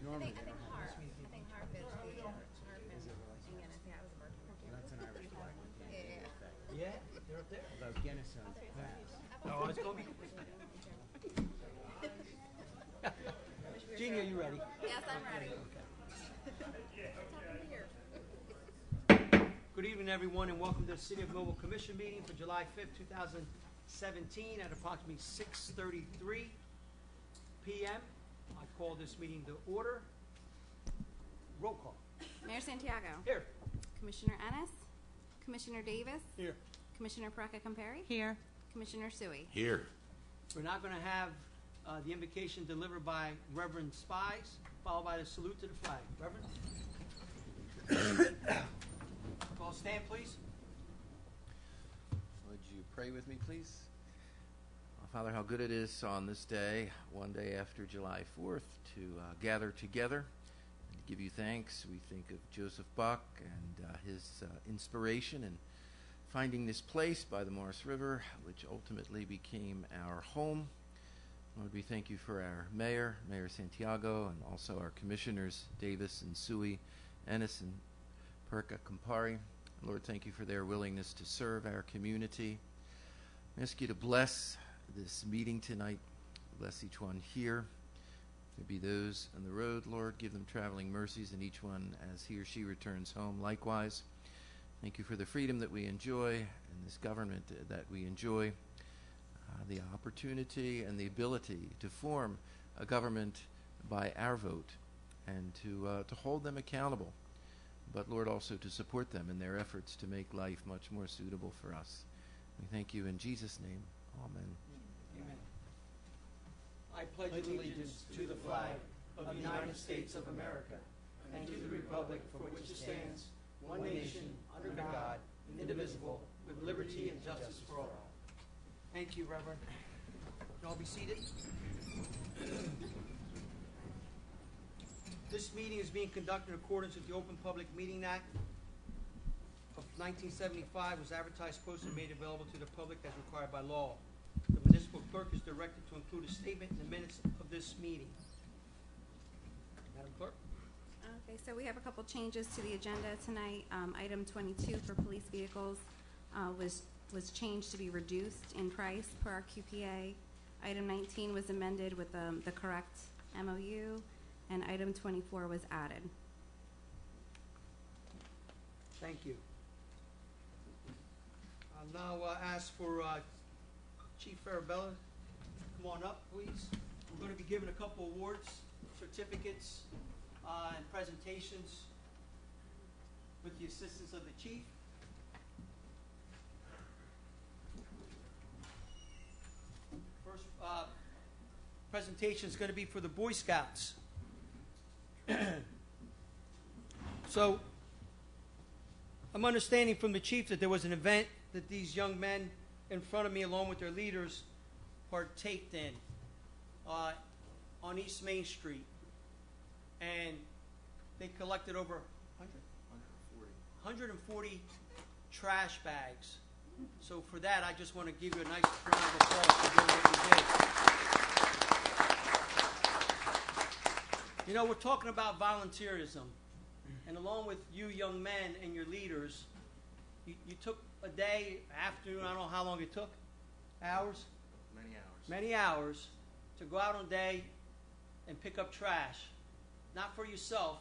Normally I they think don't harp. have I think harp is the harp and Guinness. Yeah, it was a bird. That's an Irish flag. Yeah. Yeah, they're up there. Although Guinness owns the pass. Oh, it's going to be. Jeannie, are you ready? Yes, I'm ready. Good evening, everyone, and welcome to the City of Millville Commission meeting for July 5th, 2017 at approximately 6:33 p.m. I call this meeting to order. Roll call. Mayor Santiago. Here. Commissioner Ennis. Commissioner Davis. Here. Commissioner Paraka-Campari. Here. Commissioner Sui. Here. We're now going to have the invocation delivered by Reverend Spies, followed by the salute to the flag. Reverend? All stand, please. Would you pray with me, please? Father, how good it is on this day, one day after July 4th, to gather together and give you thanks. We think of Joseph Buck and his inspiration in finding this place by the Morris River, which ultimately became our home. Lord, we thank you for our mayor, Mayor Santiago, and also our commissioners, Davis and Sui, Ennis and Paraka-Campari. Lord, thank you for their willingness to serve our community. I ask you to bless this meeting tonight. Bless each one here. There be those on the road, Lord. Give them traveling mercies, and each one as he or she returns home likewise. Thank you for the freedom that we enjoy and this government that we enjoy. The opportunity and the ability to form a government by our vote and to hold them accountable, but Lord, also to support them in their efforts to make life much more suitable for us. We thank you in Jesus' name. Amen. Amen. I pledge allegiance to the flag of the United States of America and to the republic for which it stands, one nation, under God, indivisible, with liberty and justice for all. Thank you, Reverend. Can all be seated? This meeting is being conducted in accordance with the Open Public Meeting Act of 1975, was advertised, posted, and made available to the public as required by law. The municipal clerk is directed to include a statement in the minutes of this meeting. Madam Clerk? Okay, so we have a couple changes to the agenda tonight. Item 22 for police vehicles was changed to be reduced in price per our QPA. Item 19 was amended with the correct MOU, and item 24 was added. Thank you. I'll now ask for Chief Farabella to come on up, please. We're going to be giving a couple awards, certificates, and presentations with the assistance of the Chief. First presentation is going to be for the Boy Scouts. So, I'm understanding from the Chief that there was an event that these young men in front of me, along with their leaders, partaked in on East Main Street. And they collected over 140 trash bags. So for that, I just want to give you a nice round of applause for doing what you did. You know, we're talking about volunteerism. And along with you young men and your leaders, you took a day, afternoon, I don't know how long it took, hours? Many hours to go out on a day and pick up trash, not for yourself,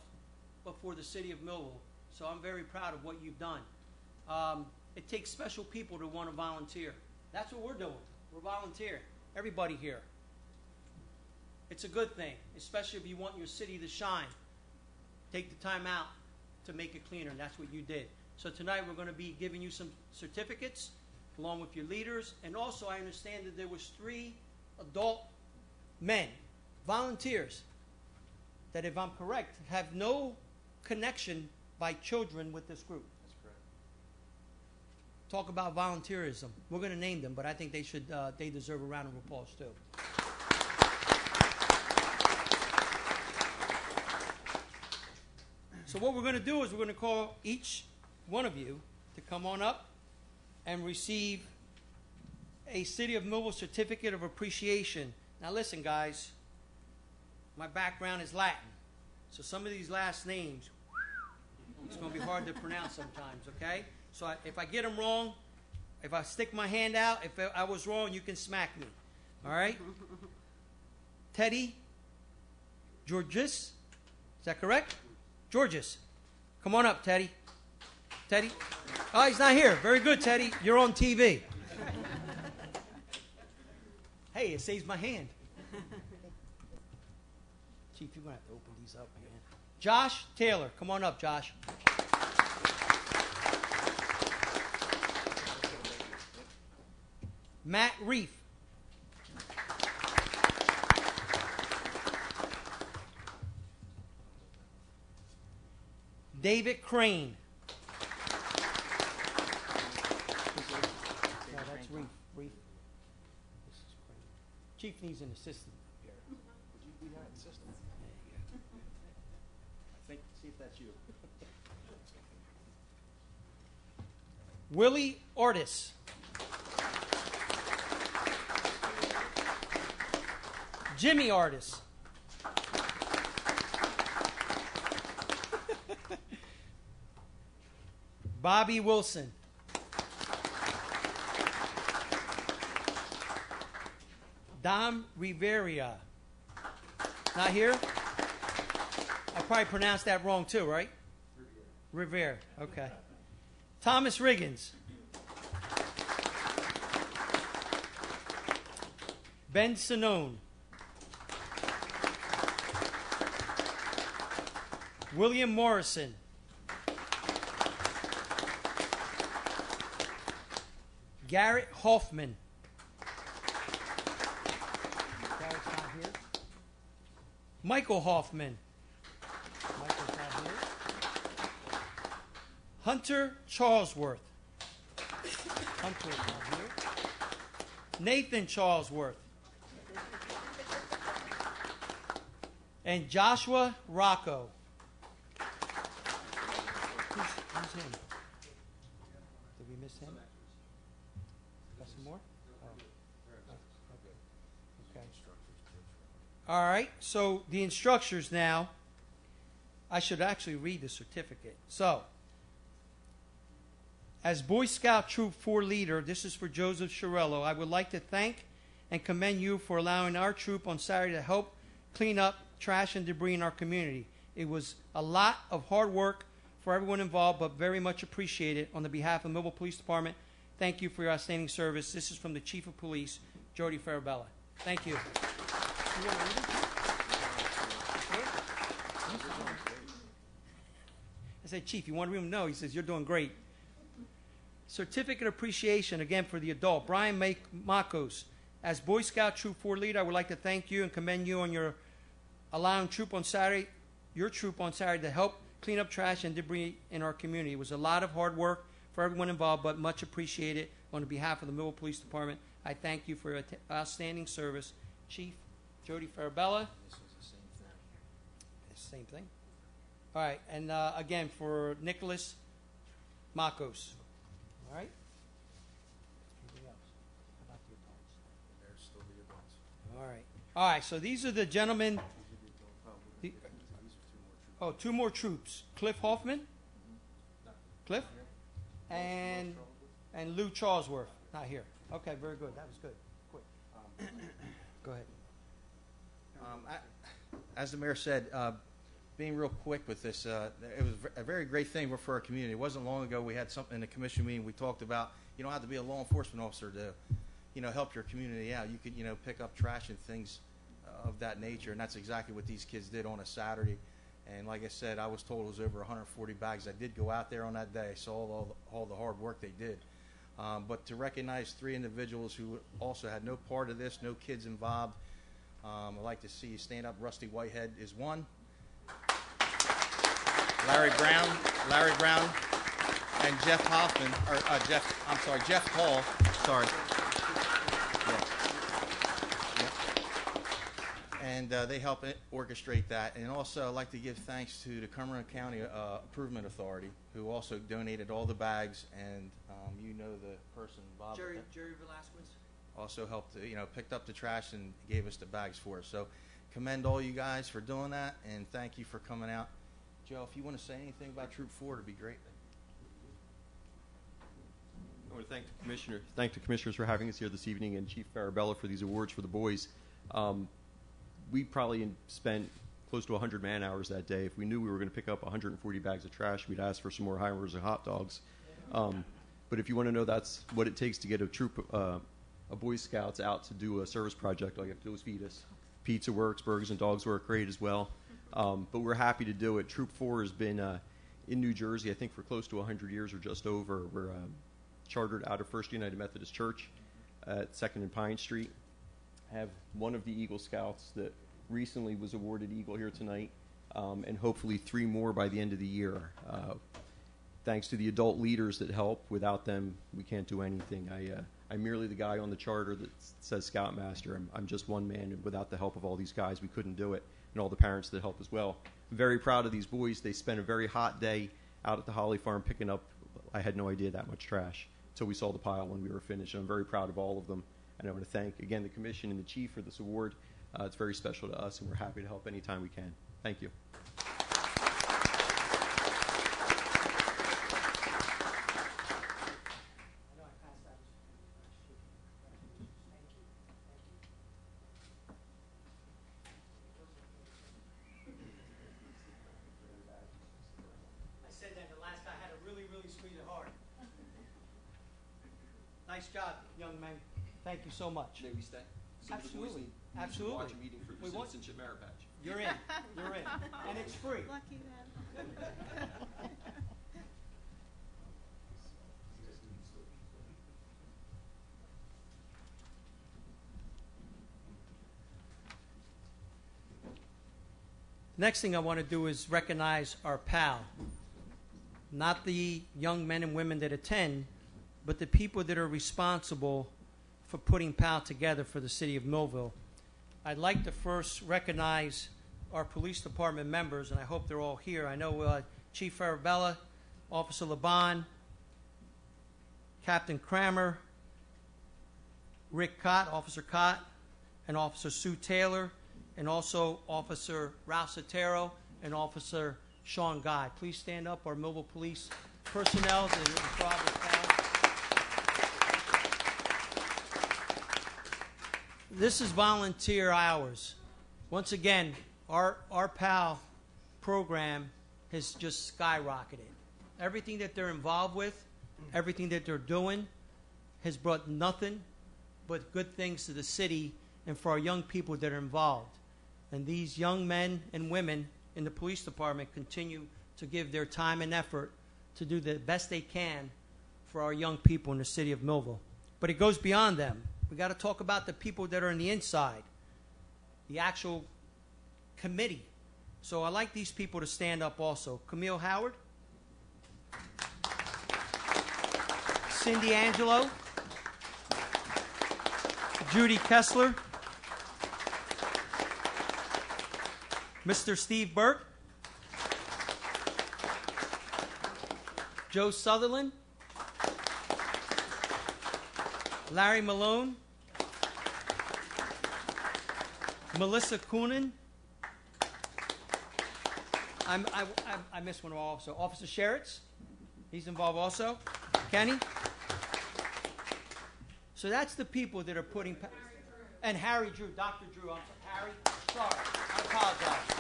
but for the city of Millville. So I'm very proud of what you've done. It takes special people to want to volunteer. That's what we're doing. We're volunteering. Everybody here. It's a good thing, especially if you want your city to shine. Take the time out to make it cleaner, and that's what you did. So tonight we're going to be giving you some certificates along with your leaders. And also I understand that there was 3 adult men, volunteers, that if I'm correct, have no connection by children with this group. That's correct. Talk about volunteerism. We're going to name them, but I think they deserve a round of applause too. So what we're going to do is we're going to call each one of you to come on up and receive a City of Millville Certificate of Appreciation. Now listen, guys, my background is Latin. So some of these last names, it's going to be hard to pronounce sometimes, okay? So if I get them wrong, if I stick my hand out, if I was wrong, you can smack me. All right? Teddy Georgis. Is that correct? Georgis. Come on up, Teddy. Teddy. Oh, he's not here. Very good, Teddy. You're on TV. Hey, it saves my hand. Chief, you're going to have to open these up, man. Josh Taylor. Come on up, Josh. Matt Reef. David Crane. No, that's Reef. Reef. This is Crane. Chief needs an assistant here. Would you be that assistant? There you go. I think, see if that's you. Willie Ortis. Jimmy Artis. Bobby Wilson. Dom Rivera. Not here? I probably pronounced that wrong too, right? Rivera. Okay. Thomas Riggins. Ben Sinone. William Morrison. Garrett Hoffman. Garrett's not here. Michael Hoffman. Michael's not here. Hunter Charlesworth. Hunter's not here. Nathan Charlesworth. And Joshua Rocco. Who's him? Did we miss him? Got some more? Oh. Okay. All right. So the instructors now. I should actually read the certificate. So, as Boy Scout Troop 4 leader, this is for Joseph Chiarello. I would like to thank and commend you for allowing our troop on Saturday to help clean up trash and debris in our community. It was a lot of hard work for everyone involved, but very much appreciated. On the behalf of the Millville Police Department, thank you for your outstanding service. This is from the Chief of Police, Jody Farabella. Thank you. I said, Chief, you want to read him? No. He says, you're doing great. Certificate of appreciation, again, for the adult. Brian Makos. As Boy Scout Troop 4 leader, I would like to thank you and commend you on your allowing your troop on Saturday to help clean up trash and debris in our community. It was a lot of hard work for everyone involved, but much appreciated. On behalf of the Millville Police Department, I thank you for your outstanding service. Chief Jody Farabella. This is the same thing. It's the same thing. All right, and again for Nicholas Makos. All right. Anything else? How about the adults? There's still the adults. All right. All right. So these are the gentlemen. These are two more troops. Two more troops. Cliff Hoffman. Cliff. And Lou Charlesworth. Not here. Okay, very good. That was good. Quick. Go ahead. As the mayor said, being real quick with this, it was a very great thing for our community. It wasn't long ago we had something in the commission meeting. We talked about you don't have to be a law enforcement officer to, help your community out. You could, pick up trash and things of that nature, and that's exactly what these kids did on a Saturday. And like I said, I was told it was over 140 bags. I did go out there on that day. I saw all the hard work they did. But to recognize 3 individuals who also had no part of this, no kids involved, I'd like to see you stand up. Rusty Whitehead is one. Larry Brown, and Jeff Hoffman, Jeff Hall. Sorry. Yeah. And they help orchestrate that. And also, I'd like to give thanks to the Cumberland County Improvement Authority, who also donated all the bags. And the person, Bob. Jerry Velasquez. Also helped, picked up the trash and gave us the bags for us. So commend all you guys for doing that, and thank you for coming out. Joe, if you want to say anything about Troop 4, it'd be great. I want to thank the commissioners for having us here this evening, and Chief Farabella for these awards for the boys. We probably spent close to 100 man hours that day. If we knew we were going to pick up 140 bags of trash, we'd ask for some more hamburgers and hot dogs. But if you want to know that's what it takes to get a troop, a Boy Scouts out to do a service project, all you have to do is feed us. Pizza works, burgers and dogs work great as well. But we're happy to do it. Troop 4 has been in New Jersey, I think, for close to 100 years or just over. We're chartered out of First United Methodist Church at 2nd and Pine Street. Have one of the Eagle Scouts that recently was awarded Eagle here tonight, and hopefully 3 more by the end of the year. Thanks to the adult leaders that help. Without them, we can't do anything. I'm merely the guy on the charter that says Scoutmaster. I'm just one man, and without the help of all these guys, we couldn't do it, and all the parents that help as well. I'm very proud of these boys. They spent a very hot day out at the Holly Farm picking up, I had no idea, that much trash until we saw the pile when we were finished. I'm very proud of all of them, and I want to thank, again, the commission and the chief for this award. It's very special to us, and we're happy to help anytime we can. Thank you. Nice job, young man. Thank you so much. May we stay? Absolutely. Watch Absolutely. a meeting for We want- Citizenship Merit Badge. You're in. You're in. And it's free. Lucky them. Next thing I want to do is recognize our PAL. Not the young men and women that attend, but the people that are responsible for putting PAL together for the city of Millville. I'd like to first recognize our police department members, and I hope they're all here. I know Chief Farabella, Officer Laban, Captain Kramer, Rick Cott, Officer Cott, and Officer Sue Taylor, and also Officer Ralph Sotero and Officer Sean Guy. Please stand up, our Millville Police personnel that are proud of PAL. This is volunteer hours. Once again, our PAL program has just skyrocketed. Everything that they're involved with, everything that they're doing has brought nothing but good things to the city and for our young people that are involved. And these young men and women in the police department continue to give their time and effort to do the best they can for our young people in the city of Millville. But it goes beyond them. We got to talk about the people that are on the inside, the actual committee. So I like these people to stand up also. Camille Howard, Cindy Angelo, Judy Kessler, Mr. Steve Burke, Joe Sutherland, Larry Malone, Melissa Coonan. I missed one also. Officer Sheritz, he's involved also. Kenny. So that's the people that are putting. And Harry Drew, Dr. Drew. I'm sorry, Harry. Sorry, I apologize.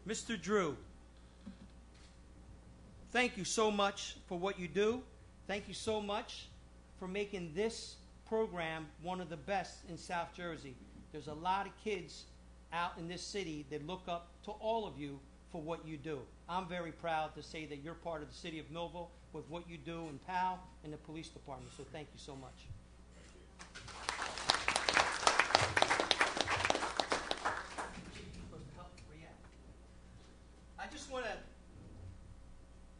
Mr. Drew, thank you so much for what you do. Thank you so much for making this program one of the best in South Jersey. There's a lot of kids out in this city that look up to all of you for what you do. I'm very proud to say that you're part of the city of Millville with what you do in PAL and the police department. So thank you so much. I just want to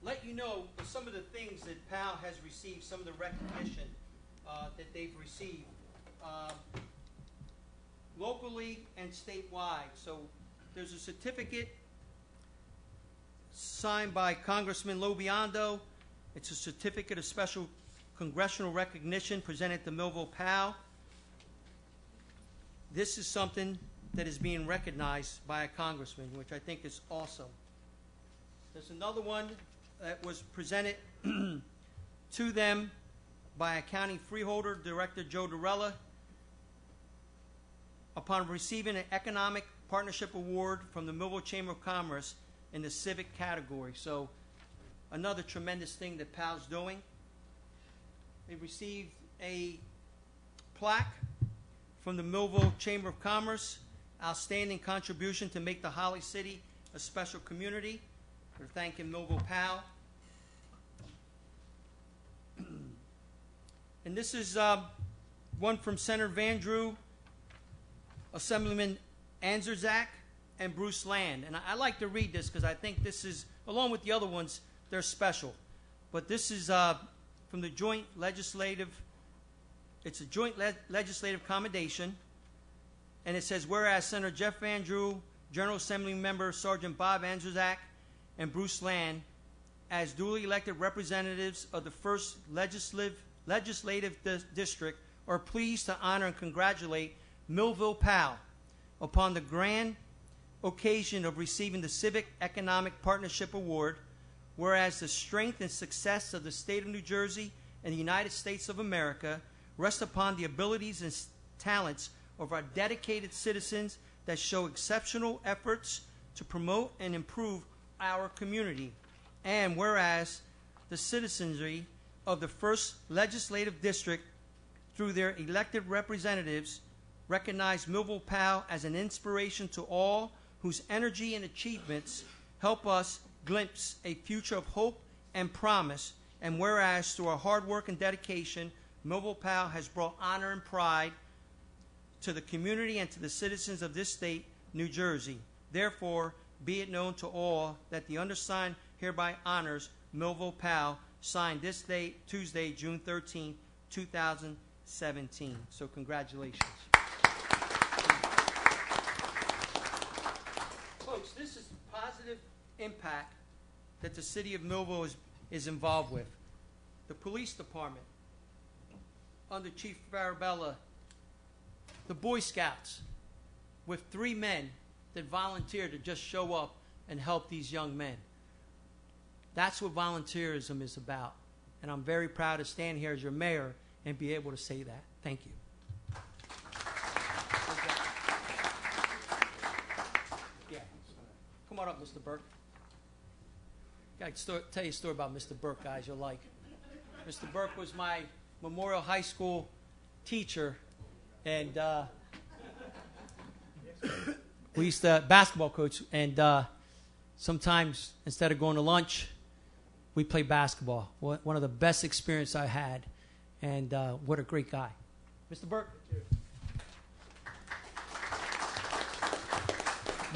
let you know some of the things that PAL has received, some of the recognition that they've received locally and statewide. So there's a certificate signed by Congressman Lobiando. It's a certificate of special congressional recognition presented to Millville PAL. this is something that is being recognized by a congressman, which I think is awesome. There's another one that was presented to them by a county freeholder, Director Joe Durella, upon receiving an Economic Partnership Award from the Millville Chamber of Commerce in the civic category. So another tremendous thing that PAL's doing. They received a plaque from the Millville Chamber of Commerce, outstanding contribution to make the Holly City a special community. We're thanking Millville PAL. And this is one from Senator Vandrew, Assemblyman Anzerzak, and Bruce Land. And I like to read this because I think this is, along with the other ones, they're special. But this is from the joint legislative, it's a joint legislative commendation. And it says, whereas Senator Jeff Vandrew, General Assembly Member Sergeant Bob Anzerzak, and Bruce Land, as duly elected representatives of the 1st Legislative District, are pleased to honor and congratulate Millville PAL upon the grand occasion of receiving the Civic Economic Partnership Award, whereas the strength and success of the state of New Jersey and the United States of America rest upon the abilities and talents of our dedicated citizens that show exceptional efforts to promote and improve our community. And whereas the citizenry of the 1st Legislative District, through their elected representatives, recognize Millville PAL as an inspiration to all whose energy and achievements help us glimpse a future of hope and promise. And whereas through our hard work and dedication, Millville PAL has brought honor and pride to the community and to the citizens of this state, New Jersey. Therefore, be it known to all that the undersigned hereby honors Millville PAL, signed this date, Tuesday, June 13, 2017. So congratulations. Folks, this is positive impact that the city of Millville is involved with. The police department, under Chief Farabella, the Boy Scouts, with 3 men that volunteered to just show up and help these young men. That's what volunteerism is about. And I'm very proud to stand here as your mayor and be able to say that. Thank you. Yeah. Come on up, Mr. Burke. Got to tell you a story about Mr. Burke, guys, you'll like. Mr. Burke was my Memorial High School teacher, and we used to basketball coach, and sometimes instead of going to lunch, we played basketball. One of the best experiences I had, and what a great guy. Mr. Burke.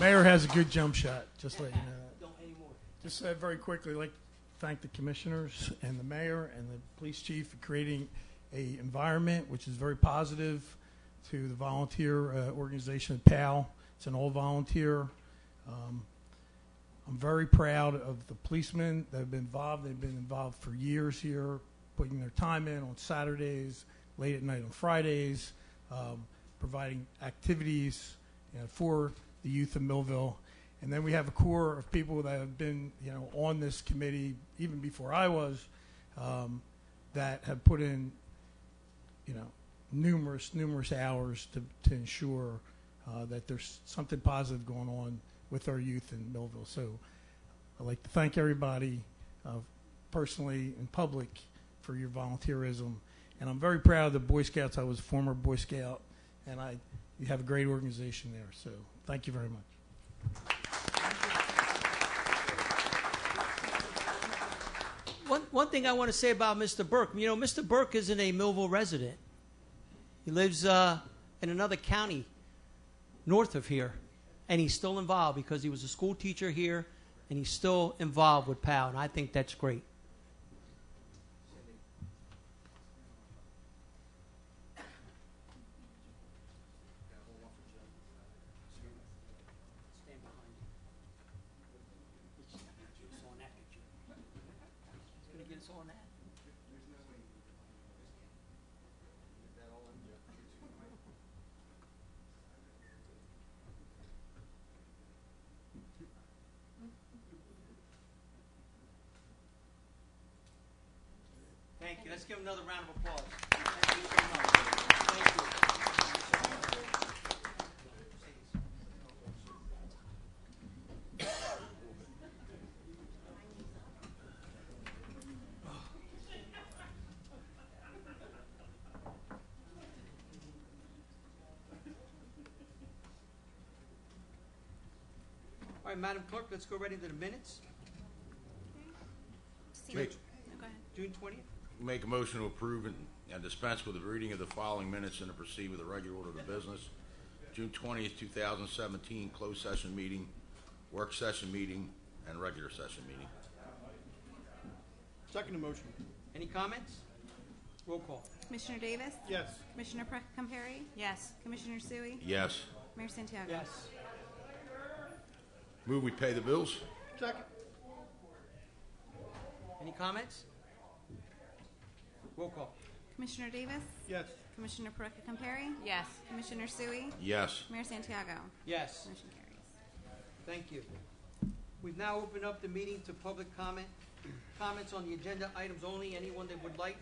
Mayor has a good jump shot, just let you know that. Don't anymore. Just very quickly, I'd like to thank the commissioners and the mayor and the police chief for creating an environment which is very positive to the volunteer organization PAL. It's an all-volunteer. I'm very proud of the policemen that have been involved. They've been involved for years here, putting their time in on Saturdays, late at night on Fridays, providing activities for the youth of Millville. And then we have a core of people that have been, on this committee even before I was, that have put in, numerous hours to ensure that there's something positive going on with our youth in Millville. So I'd like to thank everybody personally in public for your volunteerism. And I'm very proud of the Boy Scouts. I was a former Boy Scout, and you have a great organization there. So thank you very much. One thing I want to say about Mr. Burke, Mr. Burke isn't a Millville resident. He lives in another county north of here, and he's still involved because he was a school teacher here, and he's still involved with PAL, and I think that's great. Stand behind you. It's on that picture. He's going to get us on that. give him another round of applause. Thank you so much. Thank you. All right, Madam Clerk, let's go right into the minutes. Go ahead. June 20th. Make a motion to approve and dispense with the reading of the following minutes and to proceed with the regular order of business. June 20th, 2017, closed session meeting, work session meeting, and regular session meeting. Second motion. Any comments? Roll call. Commissioner Davis? Yes. Commissioner Compary? Yes. Commissioner Sui? Yes. Mayor Santiago? Yes. Move we pay the bills? Second. Any comments? Roll call. Commissioner Davis? Yes. Commissioner Compary? Yes. Commissioner Sui? Yes. Mayor Santiago? Yes. Motion carries. Thank you. We've now opened up the meeting to public comment. Comments on the agenda items only. Anyone that would like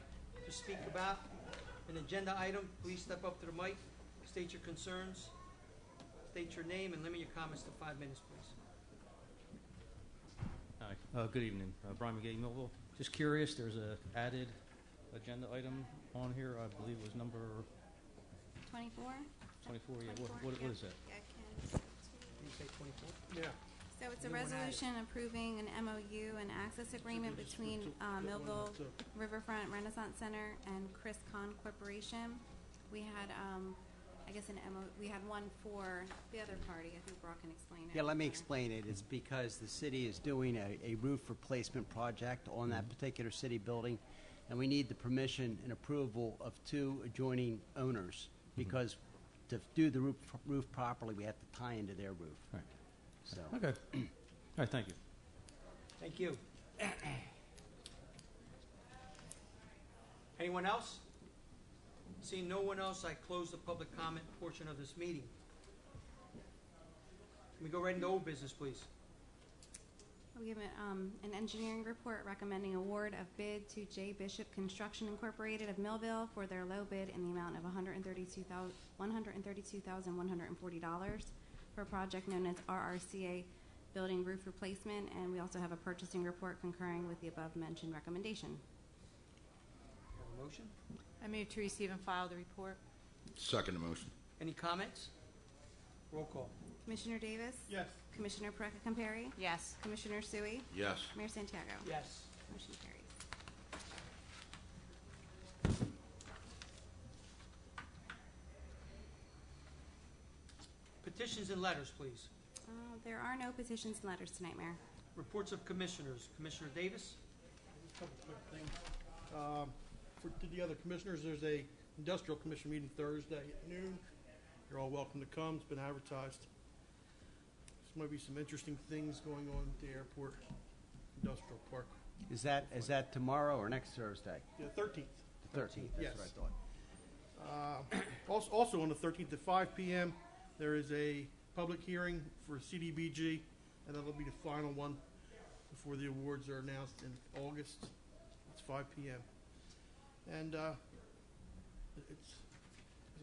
to speak about an agenda item, please step up to the mic, state your concerns, state your name, and limit your comments to 5 minutes, please. Hi, good evening. Brian McGee, Millville. Just curious, there's a added agenda item on here. I believe it was number 24? 24. Yeah, 24, what yeah. is that? Yeah, Did you say 24? Yeah. So it's a New one added. resolution approving an MOU and access agreement between Millville Riverfront Renaissance Center and Chris Kahn Corporation. We had, I guess, we had one for the other party. I think Brock can explain it. Yeah, let me explain it. It's because the city is doing a roof replacement project on that particular city building, and we need the permission and approval of 2 adjoining owners, because to do the roof properly, we have to tie into their roof. Right. So, Okay. All right, thank you. Thank you. Anyone else? Seeing no one else, I close the public comment portion of this meeting. Can we go right into old business, please? We have an engineering report recommending award of bid to J. Bishop Construction Incorporated of Millville for their low bid in the amount of $132,140 for a project known as RRCA Building Roof Replacement, and we also have a purchasing report concurring with the above-mentioned recommendation. Have a motion? I move to receive and file the report. Second motion. Any comments? Roll call. Commissioner Davis? Yes. Commissioner Compary? Yes. Commissioner Sui? Yes. Mayor Santiago? Yes. Motion carries. Petitions and letters, please. There are no petitions and letters tonight, Mayor. Reports of commissioners. Commissioner Davis? A couple quick things. To the other commissioners, there's a industrial commission meeting Thursday at noon. You're all welcome to come. It's been advertised. There might be some interesting things going on at the airport industrial park. is that tomorrow or next Thursday? The 13th. The 13th, that's Yes. what I thought. Also on the 13th at 5 p.m., there is a public hearing for CDBG, and that'll be the final one before the awards are announced in August. It's 5 p.m. And there's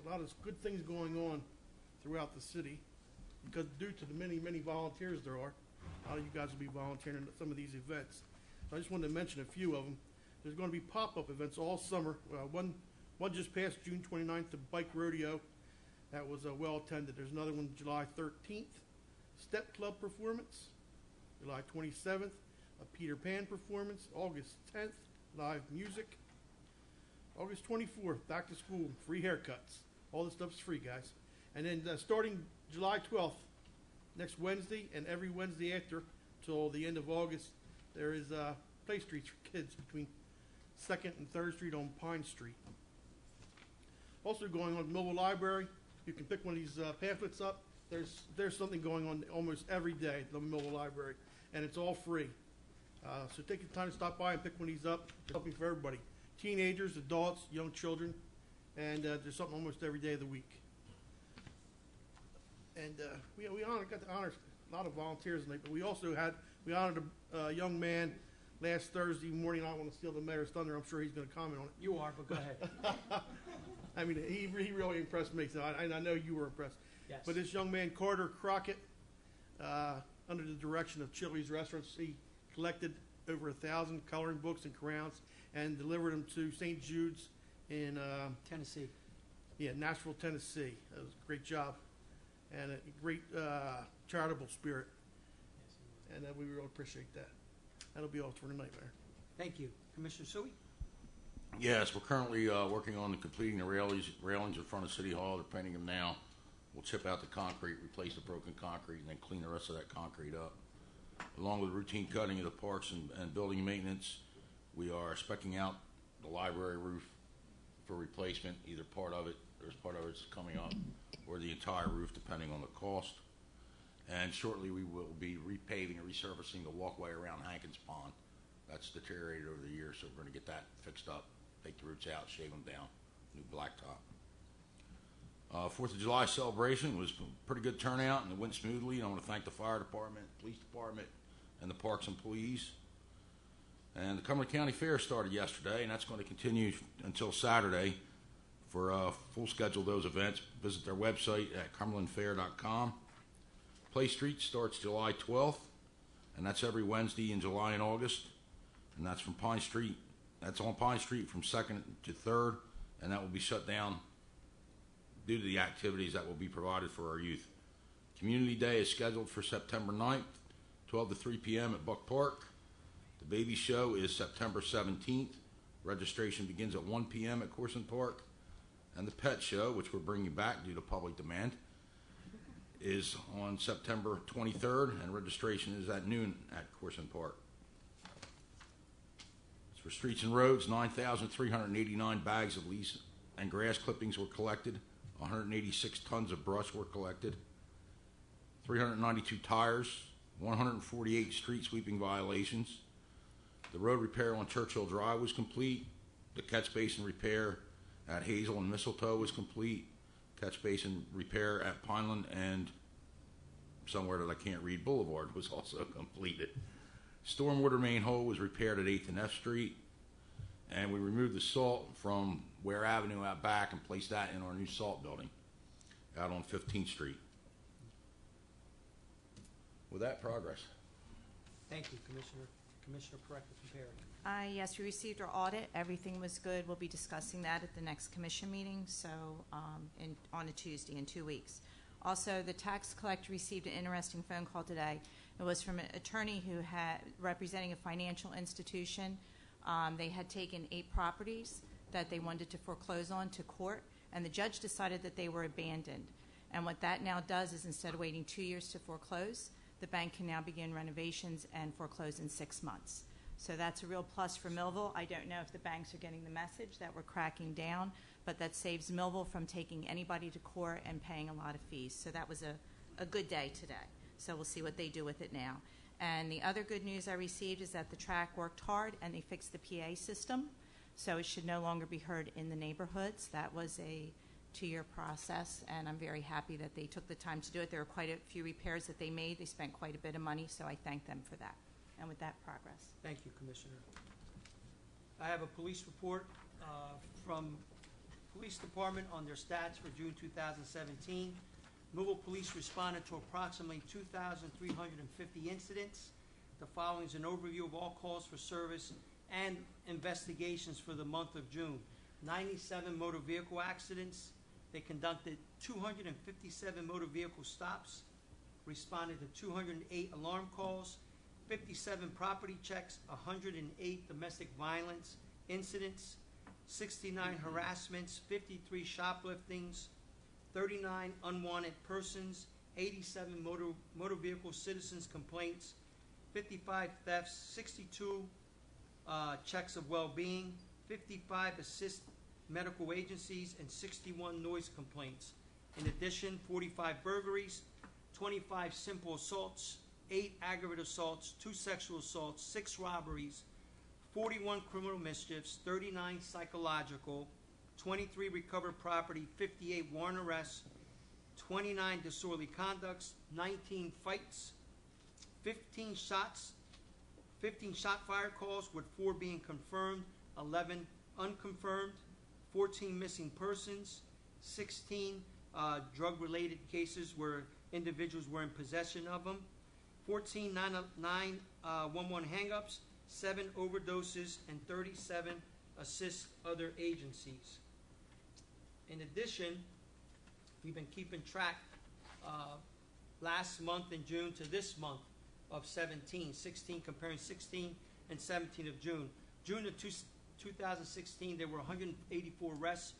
a lot of good things going on throughout the city, because due to the many, many volunteers there are, a lot of you guys will be volunteering at some of these events. So I just wanted to mention a few of them. There's going to be pop-up events all summer. One just passed June 29th, the bike rodeo. That was well attended. There's another one July 13th, Step Club performance. July 27th, a Peter Pan performance. August 10th, live music. August 24th, back to school, free haircuts. All this stuff's free, guys. And then starting July 12th, next Wednesday, and every Wednesday after till the end of August, there is play streets for kids between 2nd and 3rd Street on Pine Street. Also going on at Millville Library, you can pick one of these pamphlets up. There's something going on almost every day at the Millville Library, and it's all free. So take the time to stop by and pick one of these up. It's helping for everybody. Teenagers, adults, young children, and there's something almost every day of the week. And we got to honor a lot of volunteers tonight, but we also honored a young man last Thursday morning. I don't want to steal the mayor's thunder. I'm sure he's going to comment on it. You are, but go ahead. I mean, he really impressed me, so I know you were impressed. Yes. But this young man, Carter Crockett, under the direction of Chili's Restaurants, he collected over 1,000 coloring books and crayons and delivered them to St. Jude's in Tennessee. Nashville, Tennessee. That was a great job and a great charitable spirit, and we really appreciate that. That'll be all for tonight, Mayor. Thank you. Commissioner Sui? Yes, we're currently working on completing the railings in front of City Hall. They're painting them now. We'll chip out the concrete, replace the broken concrete, and then clean the rest of that concrete up. Along with routine cutting of the parks and building maintenance, we are speccing out the library roof for replacement, either part of it, there's part of it's coming up, or the entire roof, depending on the cost. And shortly we will be repaving and resurfacing the walkway around Hankins Pond. That's deteriorated over the years, so we're going to get that fixed up, take the roots out, shave them down, new blacktop. 4th of July celebration was a pretty good turnout, and it went smoothly. And I want to thank the fire department, police department, and the parks employees. And the Cumberland County Fair started yesterday, and that's going to continue until Saturday. For a full schedule of those events, visit their website at cumberlandfair.com. Play Street starts July 12th, and that's every Wednesday in July and August. And that's from Pine Street. That's on Pine Street from 2nd to 3rd, and that will be shut down due to the activities that will be provided for our youth. Community Day is scheduled for September 9th, 12 to 3 p.m. at Buck Park. The Baby Show is September 17th. Registration begins at 1 p.m. at Corson Park. And the Pet Show, which we're bringing back due to public demand, is on September 23rd, and registration is at noon at Corson Park. As for streets and roads, 9,389 bags of leaves and grass clippings were collected. 186 tons of brush were collected. 392 tires, 148 street sweeping violations. The road repair on Churchill Drive was complete. The catch basin repair at Hazel and Mistletoe was complete. Catch basin repair at Pineland and somewhere that I can't read, Boulevard, was also completed. Stormwater main hole was repaired at 8th and F Street. And we removed the salt from Ware Avenue out back and placed that in our new salt building out on 15th Street. With that, progress. Thank you, Commissioner. Commissioner Parekh from Perry. Yes, we received our audit. Everything was good. We'll be discussing that at the next commission meeting, so on a Tuesday in 2 weeks. Also, the tax collector received an interesting phone call today. It was from an attorney who had representing a financial institution. They had taken 8 properties that they wanted to foreclose on to court, and the judge decided that they were abandoned. And what that now does is instead of waiting 2 years to foreclose, the bank can now begin renovations and foreclose in 6 months. So that's a real plus for Millville. I don't know if the banks are getting the message that we're cracking down, but that saves Millville from taking anybody to court and paying a lot of fees. So that was a good day today. So we'll see what they do with it now. And the other good news I received is that the track worked hard and they fixed the PA system. So it should no longer be heard in the neighborhoods. That was a 2-year process, and I'm very happy that they took the time to do it. There were quite a few repairs that they made. They spent quite a bit of money, so I thank them for that. And with that, progress. Thank you, Commissioner. I have a police report from Police Department on their stats for June 2017. Millville Police responded to approximately 2,350 incidents. The following is an overview of all calls for service and investigations for the month of June. 97 motor vehicle accidents. They conducted 257 motor vehicle stops, responded to 208 alarm calls, 57 property checks, 108 domestic violence incidents, 69 harassments, 53 shopliftings, 39 unwanted persons, 87 motor vehicle citizens complaints, 55 thefts, 62 checks of well-being, 55 assist medical agencies, and 61 noise complaints. In addition, 45 burglaries, 25 simple assaults, 8 aggravated assaults, 2 sexual assaults, 6 robberies, 41 criminal mischiefs, 39 psychological, 23 recovered property, 58 warrant arrests, 29 disorderly conducts, 19 fights, 15 shots 15 shot fire calls, with 4 being confirmed, 11 unconfirmed, 14 missing persons, 16 drug-related cases where individuals were in possession of them, 14 911 hang-ups, 7 overdoses, and 37 assist other agencies. In addition, we've been keeping track last month in June to this month of 16, comparing 16 and 17 of June. June of 2016, there were 184 arrests.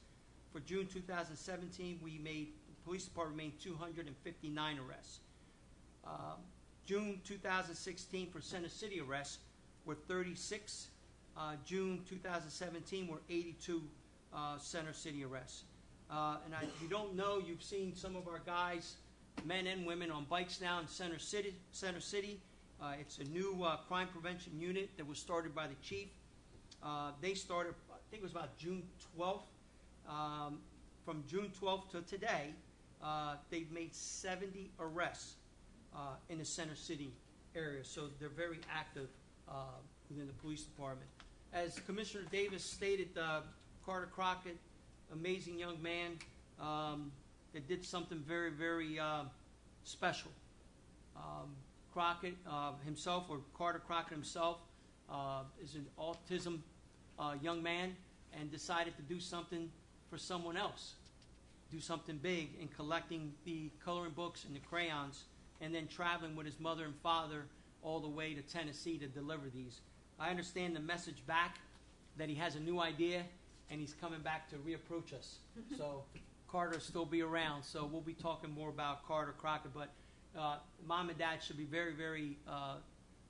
For June 2017, the police department made 259 arrests. June 2016 for Center City arrests were 36. June 2017 were 82 Center City arrests. And if you don't know, you've seen some of our guys, men and women, on bikes now in Center City. It's a new crime prevention unit that was started by the chief. They started, I think it was about June 12th. From June 12th to today, they've made 70 arrests in the Center City area. So they're very active within the police department. As Commissioner Davis stated, Carter Crockett, amazing young man that did something very, very special. Crockett himself, or Carter Crockett himself, is an autism young man and decided to do something for someone else, do something big in collecting the coloring books and the crayons, and then traveling with his mother and father all the way to Tennessee to deliver these. I understand the message back that he has a new idea and he's coming back to reapproach us. So Carter will still be around, so we'll be talking more about Carter Crockett, but Mom and Dad should be very, very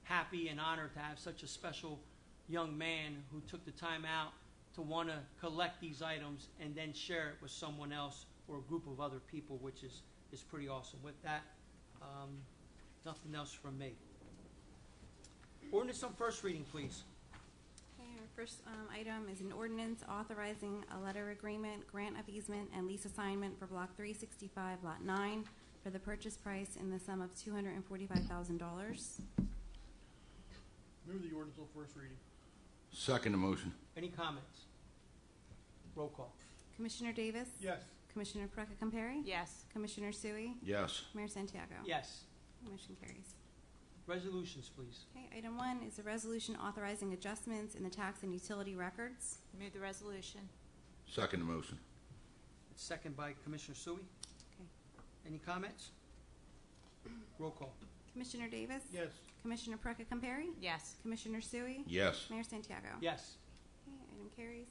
happy and honored to have such a special young man who took the time out to want to collect these items and then share it with someone else or a group of other people, which is pretty awesome. With that, nothing else from me. Ordinance on first reading, please. Okay, our first item is an ordinance authorizing a letter agreement, grant of easement, and lease assignment for Block 365, Lot 9, for the purchase price in the sum of $245,000. Move the ordinance on first reading. Second the motion. Any comments? Roll call. Commissioner Davis? Yes. Commissioner Perka-Compare? Yes. Commissioner Sui? Yes. Mayor Santiago? Yes. Motion carries. Resolutions, please. Okay, item 1 is a resolution authorizing adjustments in the tax and utility records. Move the resolution. Second the motion. It's second by Commissioner Sui. Okay. Any comments? Roll call. Commissioner Davis? Yes. Commissioner Perka-Compare? Yes. Commissioner Sui? Yes. Mayor Santiago? Yes. Okay, item carries.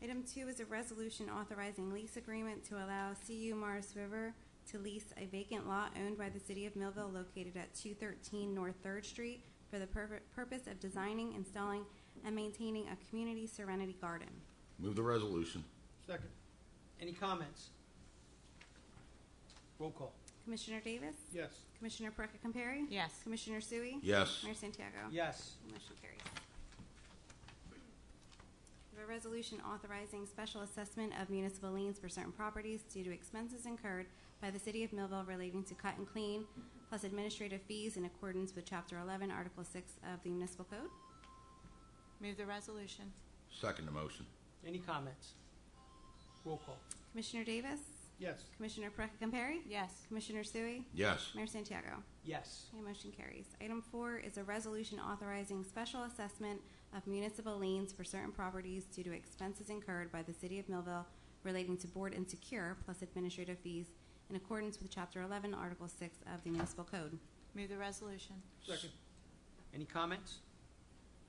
Item 2 is a resolution authorizing lease agreement to allow CU Morris River to lease a vacant lot owned by the City of Millville located at 213 North 3rd Street for the purpose of designing, installing, and maintaining a community serenity garden. Move the resolution. Second. Any comments? Roll call. Commissioner Davis? Yes. Commissioner Perka-Compare? Yes. Commissioner Sui? Yes. Mayor Santiago? Yes. Motion carries. We have a resolution authorizing special assessment of municipal liens for certain properties due to expenses incurred by the City of Millville relating to cut and clean, plus administrative fees in accordance with Chapter 11, Article 6 of the Municipal Code. Move the resolution. Second the motion. Any comments? Roll call. Commissioner Davis? Yes. Commissioner Perka-Compare? Yes. Commissioner Sui? Yes. Mayor Santiago? Yes. Okay, motion carries. Item 4 is a resolution authorizing special assessment of municipal liens for certain properties due to expenses incurred by the City of Millville relating to board and secure, plus administrative fees in accordance with Chapter 11, Article 6 of the Municipal Code. Move the resolution. Second. Any comments?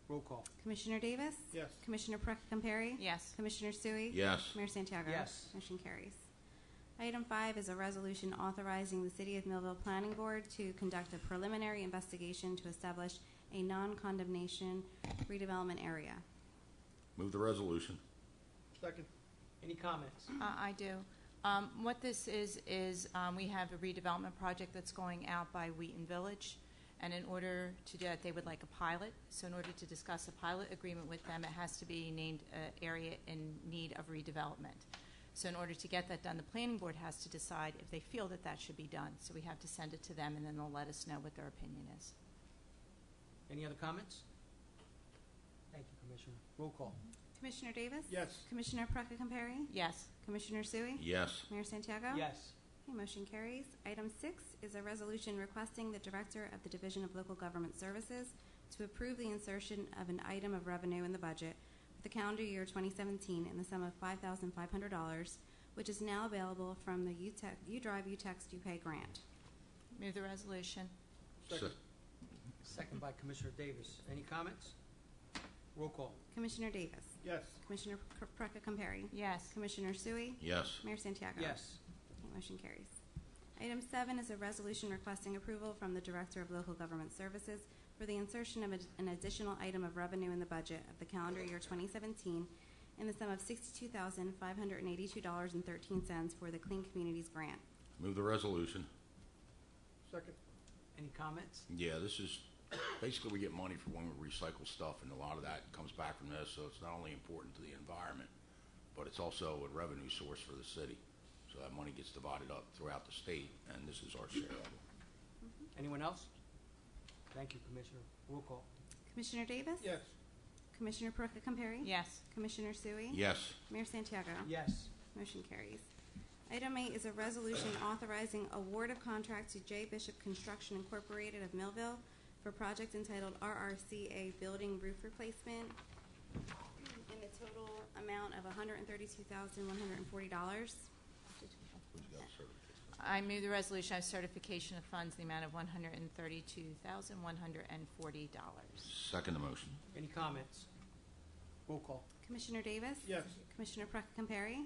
Roll call. Commissioner Davis? Yes. Commissioner Perka-Compare? Yes. Commissioner Sui? Yes. Mayor Santiago? Yes. Motion carries. Item 5 is a resolution authorizing the City of Millville Planning Board to conduct a preliminary investigation to establish a non-condemnation redevelopment area. Move the resolution. Second. Any comments? I do. What this is we have a redevelopment project that's going out by Wheaton Village, and in order to do that, they would like a pilot. So in order to discuss a pilot agreement with them, it has to be named an area in need of redevelopment. So in order to get that done, the planning board has to decide if they feel that that should be done. So we have to send it to them, and then they'll let us know what their opinion is. Any other comments? Thank you, Commissioner. Roll call. Commissioner Davis? Yes. Commissioner Petracca Compari? Yes. Commissioner Sui? Yes. Mayor Santiago? Yes. Okay, motion carries. Item 6 is a resolution requesting the Director of the Division of Local Government Services to approve the insertion of an item of revenue in the budget for the calendar year 2017 in the sum of $5,500, which is now available from the U-Drive U-Text U-Pay grant. Move the resolution. Second. Second by Commissioner Davis. Any comments? Roll call. Commissioner Davis? Yes. Commissioner Petracca Compari? Yes. Commissioner Sui? Yes. Mayor Santiago? Yes. Okay, motion carries. Item 7 is a resolution requesting approval from the Director of Local Government Services for the insertion of an additional item of revenue in the budget of the calendar year 2017 in the sum of $62,582.13 for the Clean Communities Grant. Move the resolution. Second. Any comments? Yeah, this is, basically we get money for when we recycle stuff, and a lot of that comes back from this, so it's not only important to the environment, but it's also a revenue source for the city. So that money gets divided up throughout the state, and this is our share of it. Anyone else? Thank you, Commissioner. Roll call. Commissioner Davis? Yes. Commissioner Petracca Compari? Yes. Commissioner Sui? Yes. Mayor Santiago? Yes. Motion carries. Item 8 is a resolution authorizing award of contract to J. Bishop Construction Incorporated of Millville for project entitled RRCA Building Roof Replacement in the total amount of $132,140. I move the resolution of certification of funds in the amount of $132,140. Second the motion. Any comments? Roll call. Commissioner Davis? Yes. Commissioner Petracca Compari?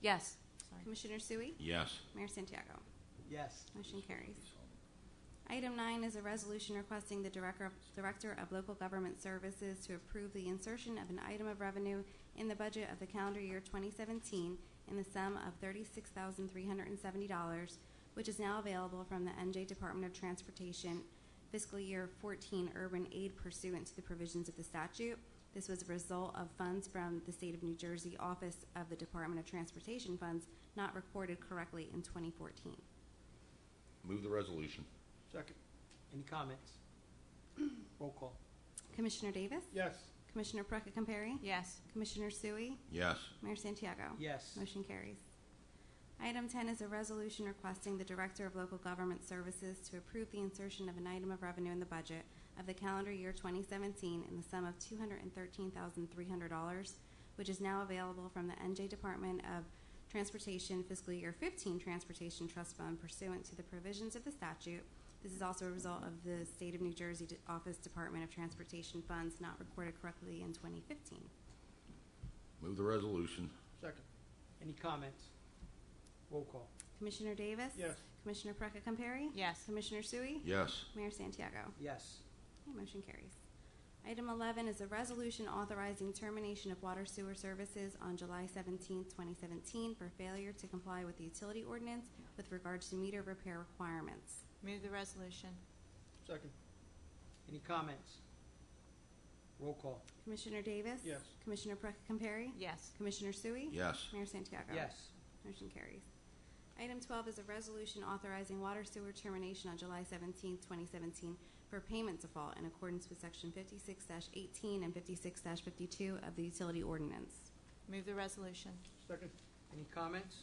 Yes. Sorry. Commissioner Sui? Yes. Mayor Santiago? Yes. Motion carries. Item 9 is a resolution requesting the Director of Local Government Services to approve the insertion of an item of revenue in the budget of the calendar year 2017 in the sum of $36,370, which is now available from the NJ Department of Transportation fiscal year 14 urban aid pursuant to the provisions of the statute. This was a result of funds from the State of New Jersey Office of the Department of Transportation funds not recorded correctly in 2014. Move the resolution. Second. Any comments? Roll call. Commissioner Davis? Yes. Commissioner Petracca Compari? Yes. Commissioner Sui? Yes. Mayor Santiago? Yes. Motion carries. Item 10 is a resolution requesting the Director of Local Government Services to approve the insertion of an item of revenue in the budget of the calendar year 2017 in the sum of $213,300, which is now available from the NJ Department of Transportation fiscal year 15 Transportation Trust Fund pursuant to the provisions of the statute. This is also a result of the State of New Jersey Office Department of Transportation funds not recorded correctly in 2015. Move the resolution. Second. Any comments? Roll call. Commissioner Davis? Yes. Commissioner Petracca Compari? Yes. Commissioner Sui? Yes. Mayor Santiago? Yes. Okay, motion carries. Item 11 is a resolution authorizing termination of water sewer services on July 17, 2017 for failure to comply with the utility ordinance with regards to meter repair requirements. Move the resolution. Second. Any comments? Roll call. Commissioner Davis? Yes. Commissioner Petracca Compari? Yes. Commissioner Sui? Yes. Mayor Santiago? Yes. Motion carries. Item 12 is a resolution authorizing water sewer termination on July 17, 2017 for payment default in accordance with Section 56-18 and 56-52 of the utility ordinance. Move the resolution. Second. Any comments?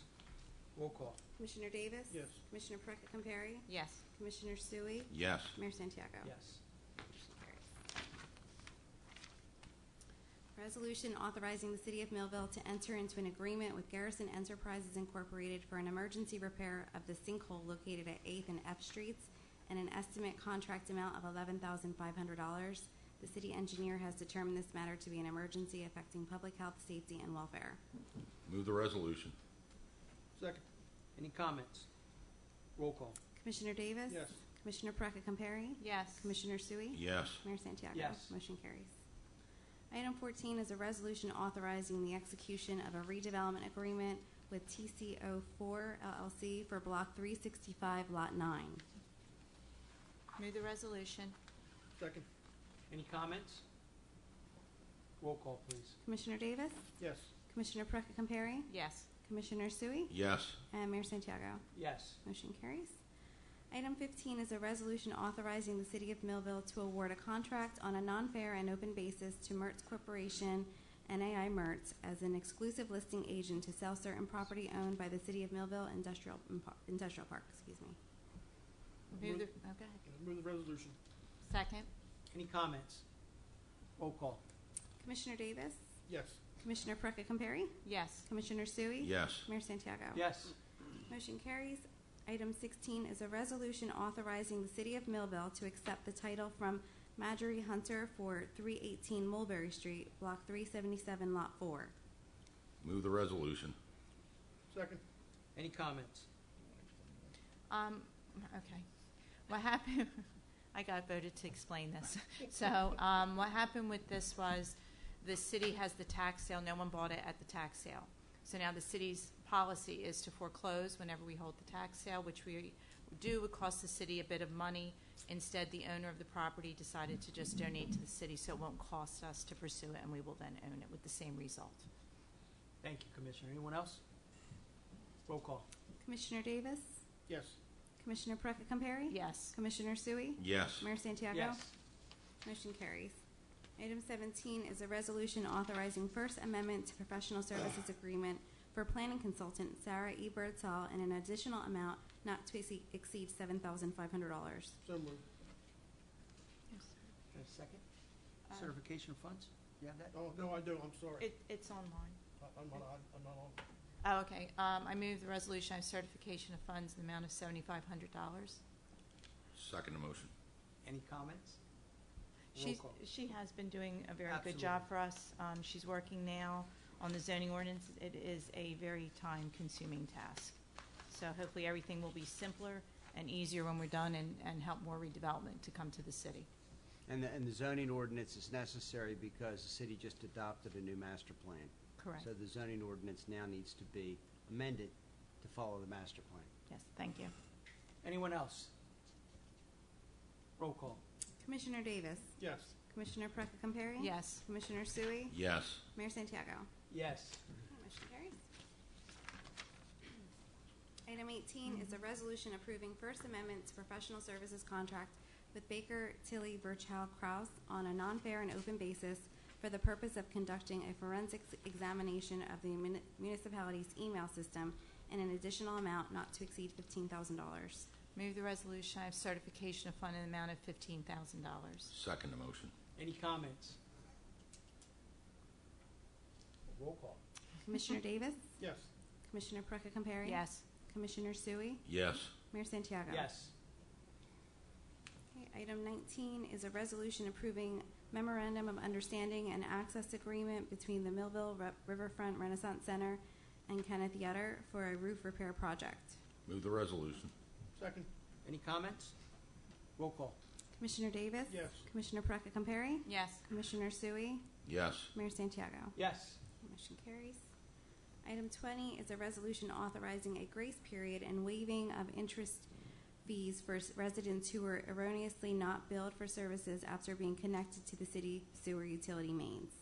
Roll call. Commissioner Davis? Yes. Commissioner Petracca Compari? Yes. Commissioner Sui? Yes. Mayor Santiago? Yes. Motion carries. Resolution authorizing the City of Millville to enter into an agreement with Garrison Enterprises Incorporated for an emergency repair of the sinkhole located at 8th and F Streets and an estimate contract amount of $11,500. The city engineer has determined this matter to be an emergency affecting public health, safety, and welfare. Move the resolution. Second. Any comments? Roll call. Commissioner Davis? Yes. Commissioner Petracca Compari? Yes. Commissioner Sui? Yes. Mayor Santiago? Yes. Motion carries. Item 14 is a resolution authorizing the execution of a redevelopment agreement with TCO4 LLC for Block 365, Lot 9. Move the resolution. Second. Any comments? Roll call, please. Commissioner Davis? Yes. Commissioner Petracca Compari? Yes. Commissioner Sui? Yes. And Mayor Santiago? Yes. Motion carries. Item 15 is a resolution authorizing the City of Millville to award a contract on a non-fair and open basis to Mertz Corporation, NAI Mertz, as an exclusive listing agent to sell certain property owned by the City of Millville Industrial Park. Excuse me. Move the, oh, go ahead. Move the resolution. Second. Any comments? Roll call. Commissioner Davis? Yes. Commissioner Perecca Compari? Yes. Commissioner Sui? Yes. Mayor Santiago? Yes. Motion carries. Item 16 is a resolution authorizing the City of Millville to accept the title from Marjorie Hunter for 318 Mulberry Street, Block 377, Lot 4. Move the resolution. Second. Any comments? Okay. What happened, I got voted to explain this. So what happened with this was the city has the tax sale. No one bought it at the tax sale. So now the city's policy is to foreclose whenever we hold the tax sale, which we do would cost the city a bit of money. Instead, the owner of the property decided to just donate to the city, so it won't cost us to pursue it, and we will then own it with the same result. Thank you, Commissioner. Anyone else? Roll call. Commissioner Davis? Yes. Commissioner Perecca Compari? Yes. Commissioner Sui? Yes. Mayor Santiago? Yes. Motion carries. Item 17 is a resolution authorizing First Amendment to Professional Services Agreement for planning consultant Sarah E. Birdsall in an additional amount not to exceed $7,500. So moved. A second? Certification of funds? You have that? Oh, no, I do. I'm sorry. It's online. I'm not on. Oh, okay. I move the resolution of certification of funds in the amount of $7,500. Second the motion. Any comments? Roll call. She has been doing a very good Absolutely. job for us. She's working now on the zoning ordinance. It is a very time-consuming task. So hopefully everything will be simpler and easier when we're done and help more redevelopment to come to the city. And the zoning ordinance is necessary because the city just adopted a new master plan. Correct. So the zoning ordinance now needs to be amended to follow the master plan. Yes, thank you. Anyone else? Roll call. Commissioner Davis? Yes. Commissioner Perecca Compari? Yes. Commissioner Sui? Yes. Mayor Santiago? Yes. Motion carries. Item 18 is a resolution approving First Amendment to Professional Services Contract with Baker Tilly Virchow Kraus on a non-fair and open basis for the purpose of conducting a forensics examination of the municipality's email system in an additional amount not to exceed $15,000. Move the resolution of certification of fund in the amount of $15,000. Second the motion. Any comments? Roll call. Commissioner Davis? Yes. Commissioner Perecca Compari? Yes. Commissioner Sui? Yes. Mayor Santiago? Yes. Okay, item 19 is a resolution approving Memorandum of Understanding and Access Agreement between the Millville Riverfront Renaissance Center and Kenneth Yetter for a roof repair project. Move the resolution. Second. Any comments? Roll call. Commissioner Davis? Yes. Commissioner Perecca Compari? Yes. Commissioner Sui? Yes. Mayor Santiago? Yes. Motion carries. Item 20 is a resolution authorizing a grace period and waiving of interest fees for residents who were erroneously not billed for services after being connected to the city sewer utility mains.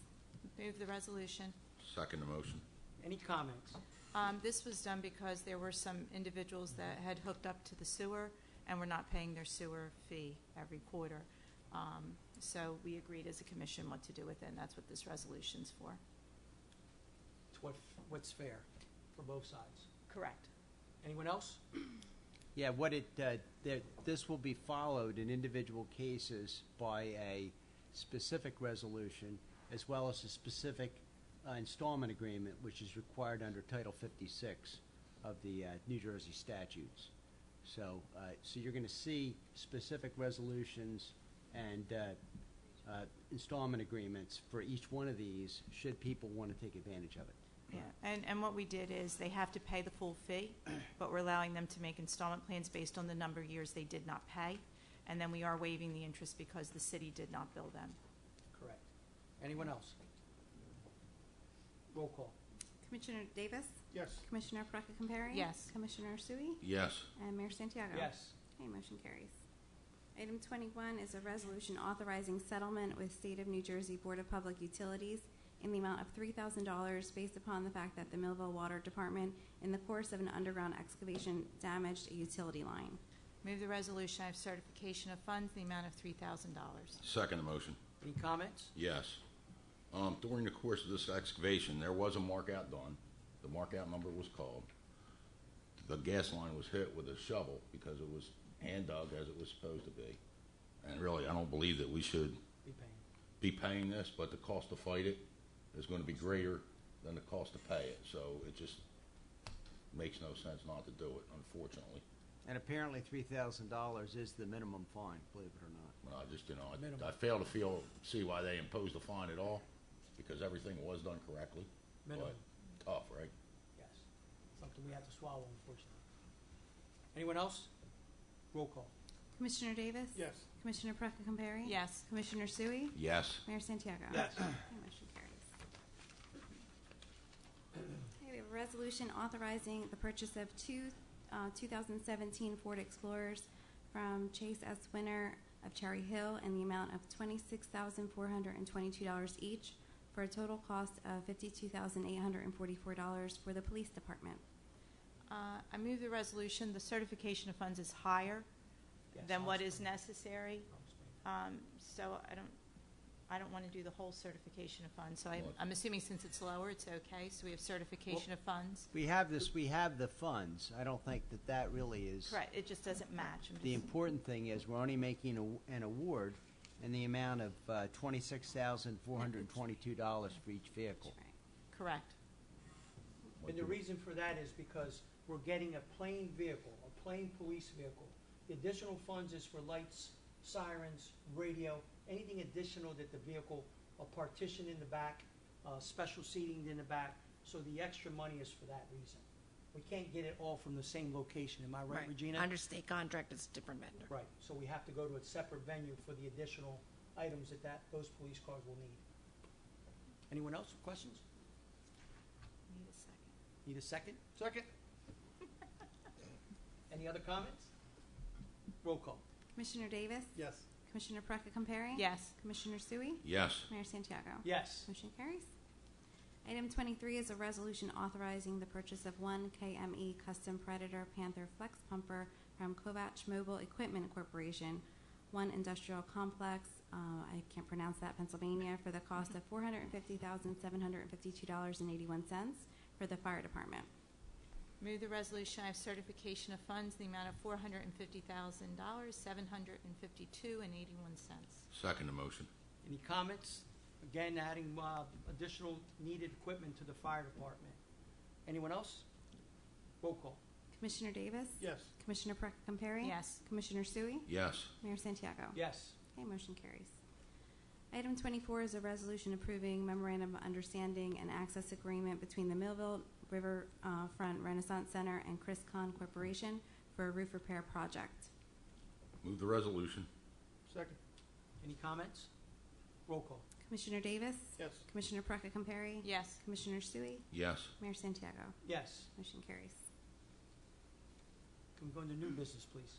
Move the resolution. Second the motion. Any comments? This was done because there were some individuals that had hooked up to the sewer and were not paying their sewer fee every quarter. So we agreed as a commission what to do with it, and that's what this resolution's for. It's what's fair for both sides. Correct. Anyone else? Yeah, this will be followed in individual cases by a specific resolution as well as a specific installment agreement, which is required under Title 56 of the New Jersey statutes. So you're going to see specific resolutions and installment agreements for each one of these should people want to take advantage of it. Yeah, and what we did is they have to pay the full fee, but we're allowing them to make installment plans based on the number of years they did not pay, and then we are waiving the interest because the city did not bill them. Correct. Anyone else? Roll call. Commissioner Davis? Yes. Commissioner Perecca Compari? Yes. Commissioner Sui? Yes. And Mayor Santiago? Yes. Okay, motion carries. Item 21 is a resolution authorizing settlement with State of New Jersey Board of Public Utilities in the amount of $3,000 based upon the fact that the Millville Water Department, in the course of an underground excavation, damaged a utility line. Move the resolution of certification of funds in the amount of $3,000. Second the motion. Any comments? Yes. During the course of this excavation, there was a markout done. The markout number was called. The gas line was hit with a shovel because it was hand dug as it was supposed to be. And really, I don't believe that we should Be paying. be paying this, but the cost to fight it is going to be greater than the cost to pay it. So it just makes no sense not to do it, unfortunately. And apparently $3,000 is the minimum fine, believe it or not. Well, I just, Minimum. I fail to see why they imposed the fine at all, because everything was done correctly. Minimum. But tough, right? Yes. Something we have to swallow, unfortunately. Anyone else? Roll call. Commissioner Davis? Yes. Commissioner Perecca Compari? Yes. Commissioner Sui? Yes. Mayor Santiago? Yes. Okay, motion carries. Okay, we have a resolution authorizing the purchase of two 2017 Ford Explorers from Chase S. Winter of Cherry Hill in the amount of $26,422 each for a total cost of $52,844 for the police department. I move the resolution. The certification of funds is higher Yes, than I'll what is explain. necessary. So I don't want to do the whole certification of funds. So I'm assuming since it's lower, it's okay. So we have certification of funds. We have this, we have the funds. I don't think that that really is. Correct. It just doesn't match. The important thing is we're only making an award in the amount of $26,422 for each vehicle. That's right. Correct. And the reason for that is because we're getting a plain vehicle, a plain police vehicle. The additional funds is for lights, sirens, radio, anything additional that the vehicle, a partition in the back, special seating in the back. So the extra money is for that reason. We can't get it all from the same location. Am I right, Regina? Under state contract, it's a different vendor. Right. So we have to go to a separate venue for the additional items that those police cars will need. Anyone else? Questions? Need a second. Need a second? Second? Any other comments? Roll call. Commissioner Davis? Yes. Commissioner Perecca Compari? Yes. Commissioner Sui? Yes. Mayor Santiago? Yes. Motion carries. Item 23 is a resolution authorizing the purchase of one KME Custom Predator Panther Flex Pumper from Kovach Mobile Equipment Corporation, one industrial complex, I can't pronounce that, Pennsylvania, for the cost of $450,752.81 for the fire department. Move the resolution of certification of funds in the amount of $450,752.81. Second the motion. Any comments? Again, adding additional needed equipment to the fire department. Anyone else? Roll call. Commissioner Davis? Yes. Commissioner Perecca Compari? Yes. Commissioner Sui? Yes. Mayor Santiago? Yes. Okay, motion carries. Item 24 is a resolution approving memorandum of understanding and access agreement between the Millville Riverfront Renaissance Center and Chris Kahn Corporation for a roof repair project. Move the resolution. Second? Any comments? Roll call. Commissioner Davis? Yes. Commissioner Perecca Compari? Yes. Commissioner Sui? Yes. Mayor Santiago? Yes. Motion carries. Can we go into new business, please?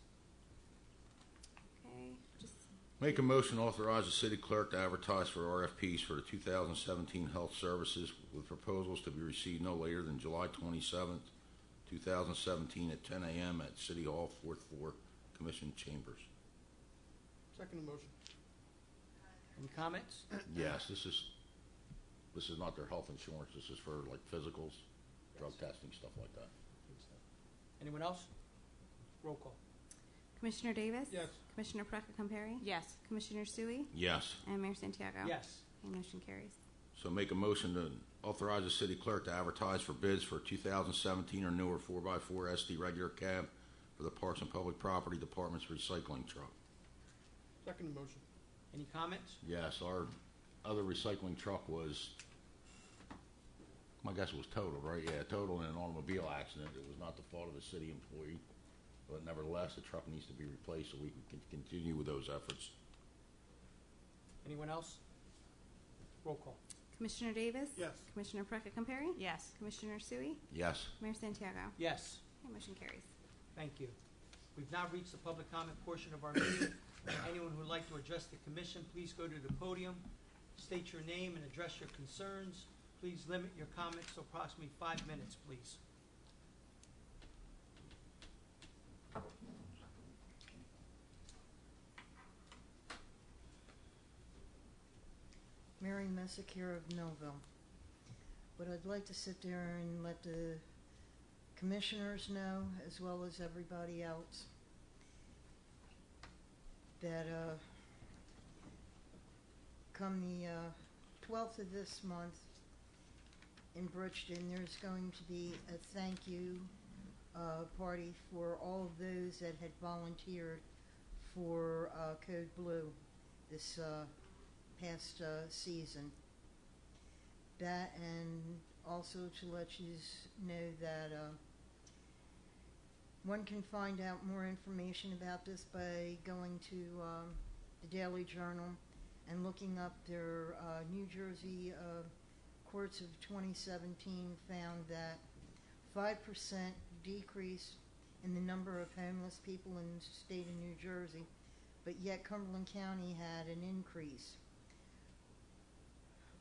Okay, just Make a motion to authorize the city clerk to advertise for RFPs for the 2017 health services with proposals to be received no later than July 27th, 2017 at 10 a.m. at City Hall, 4th floor, Commission Chambers. Second motion? Any comments? Yes, this is not their health insurance. This is for like physicals, drug testing, stuff like that. Anyone else? Roll call. Commissioner Davis? Yes. Commissioner Perecca Compari? Yes. Commissioner Sui? Yes. And Mayor Santiago? Yes. Okay, motion carries. So make a motion to authorize the city clerk to advertise for bids for 2017 or newer 4x4 SD regular cab for the Parks and Public Property Department's recycling truck. Second motion? Any comments? Yes, our other recycling truck was, my guess it was totaled, right? Yeah, totaled in an automobile accident. It was not the fault of a city employee. But nevertheless, the truck needs to be replaced so we can continue with those efforts. Anyone else? Roll call. Commissioner Davis? Yes. Commissioner Perecca Compari? Yes. Commissioner Sui? Yes. Mayor Santiago? Yes. Okay, motion carries. Thank you. We've now reached the public comment portion of our meeting. Anyone who would like to address the commission, please go to the podium, state your name and address your concerns. Please limit your comments to approximately 5 minutes, please. Messick here of Millville. But I'd like to sit there and let the commissioners know, as well as everybody else, that come the 12th of this month in Bridgeton, there's going to be a thank you party for all of those that had volunteered for Code Blue this past season. That, and also to let you know that one can find out more information about this by going to the Daily Journal and looking up their New Jersey courts of 2017 found that 5% decrease in the number of homeless people in the state of New Jersey, but yet Cumberland County had an increase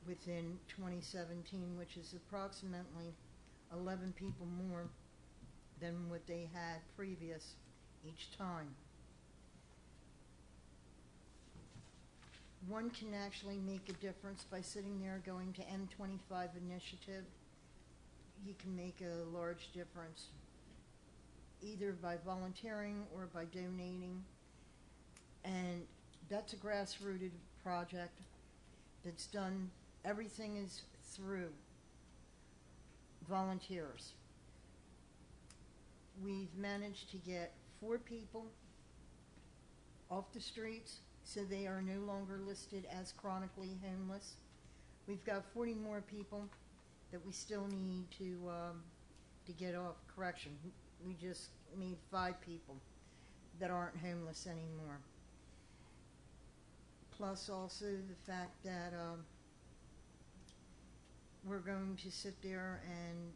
within 2017, which is approximately 11 people more than what they had previous each time. One can actually make a difference by sitting there going to M25 initiative. You can make a large difference either by volunteering or by donating. And that's a grassrooted project that's done, everything is through volunteers. We've managed to get 4 people off the streets, so they are no longer listed as chronically homeless. We've got 40 more people that we still need to get off correction. We just made 5 people that aren't homeless anymore. Plus also the fact that we're going to sit there and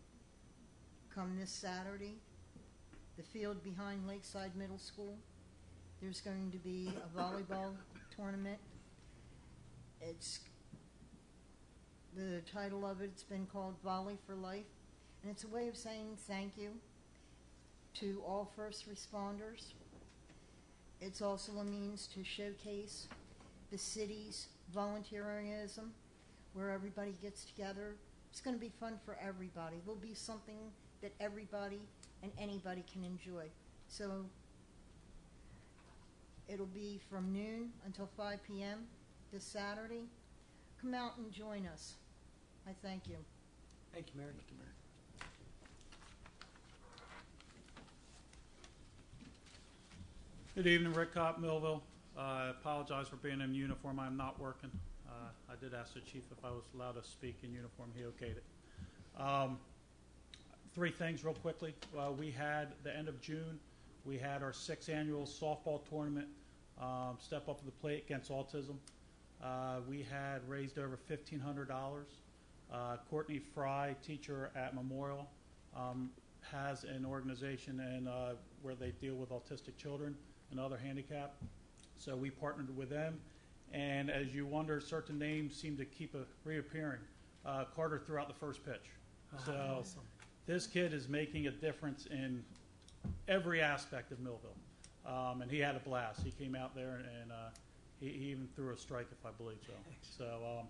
come this Saturday, the field behind Lakeside Middle School, there's going to be a volleyball tournament. It's the title of it's been called Volley for Life, and it's a way of saying thank you to all first responders. It's also a means to showcase the city's volunteerism, where everybody gets together. It's going to be fun for everybody. It will be something that everybody and anybody can enjoy. So it'll be from noon until 5 p.m. this Saturday. Come out and join us. I thank you. Thank you, Mary. Thank you, Mary. Good evening, Rick Kopp, Millville. I apologize for being in uniform. I'm not working. I did ask the chief if I was allowed to speak in uniform. He okayed it. 3 things real quickly. We had the end of June. We had our 6th annual softball tournament, Step Up to the Plate Against Autism. We had raised over $1,500. Courtney Fry, teacher at Memorial, has an organization where they deal with autistic children and other handicap. So we partnered with them. And as you wonder, certain names seem to keep reappearing. Carter threw out the first pitch. So awesome. This kid is making a difference in every aspect of Millville. And he had a blast. He came out there and he even threw a strike, if I believe so. So,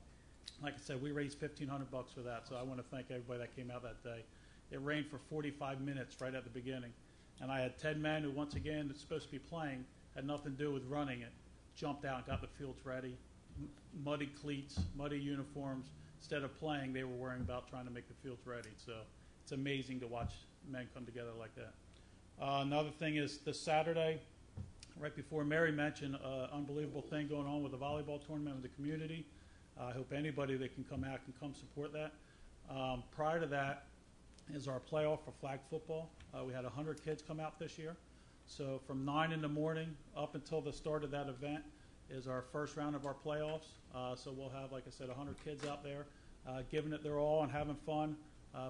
like I said, we raised $1,500 for that. So I want to thank everybody that came out that day. It rained for 45 minutes right at the beginning. And I had 10 men who, once again, it's supposed to be playing, had nothing to do with running it, jumped out and got the fields ready. Muddy cleats, muddy uniforms. Instead of playing, they were worrying about trying to make the fields ready. So it's amazing to watch men come together like that. Another thing is this Saturday, right before Mary mentioned, unbelievable thing going on with the volleyball tournament with the community. I hope anybody that can come out can come support that. Prior to that is our playoff for flag football. We had 100 kids come out this year. So from 9 in the morning up until the start of that event is our first round of our playoffs. So we'll have, like I said, 100 kids out there giving it their all and having fun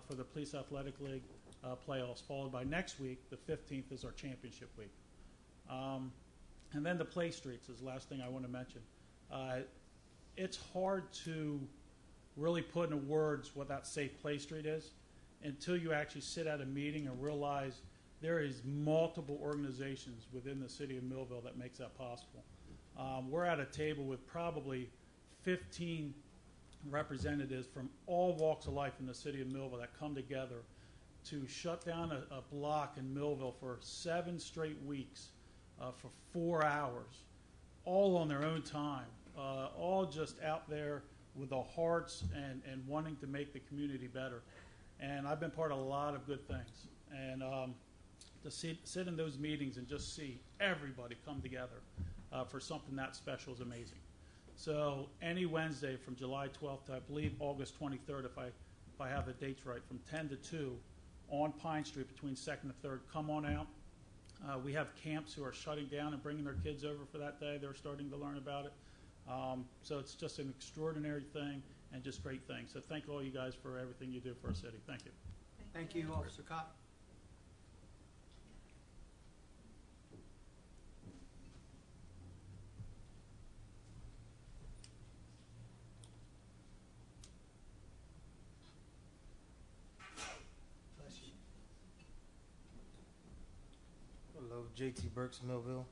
for the Police Athletic League playoffs, followed by next week, the 15th, is our championship week. And then the play streets is the last thing I want to mention. It's hard to really put into words what that safe play street is until you actually sit at a meeting and realize there is multiple organizations within the city of Millville that makes that possible. We're at a table with probably 15 representatives from all walks of life in the city of Millville that come together to shut down a block in Millville for 7 straight weeks for 4 hours, all on their own time, all just out there with their hearts and wanting to make the community better. And I've been part of a lot of good things. And to sit in those meetings and just see everybody come together for something that special is amazing. So any Wednesday from July 12th to, I believe, August 23rd, if I have the dates right, from 10 to 2 on Pine Street between 2nd and 3rd, come on out. We have camps who are shutting down and bringing their kids over for that day. They're starting to learn about it. So it's just an extraordinary thing and just great things. So thank all you guys for everything you do for our city. Thank you. Thank you, Officer Kopp. Hello, JT Burks, Millville.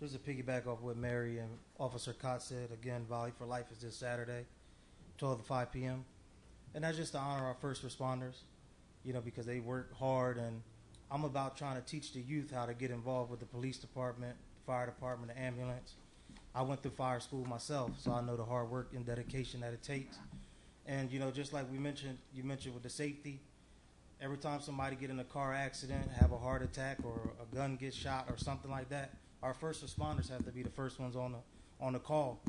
Just to piggyback off what Mary and Officer Cott said, again, Volley for Life is this Saturday, 12 to 5 p.m. And that's just to honor our first responders, because they work hard. And I'm about trying to teach the youth how to get involved with the police department, fire department, the ambulance. I went through fire school myself, so I know the hard work and dedication that it takes. And, just like you mentioned with the safety, every time somebody get in a car accident, have a heart attack, or a gun gets shot or something like that, our first responders have to be the first ones on the call.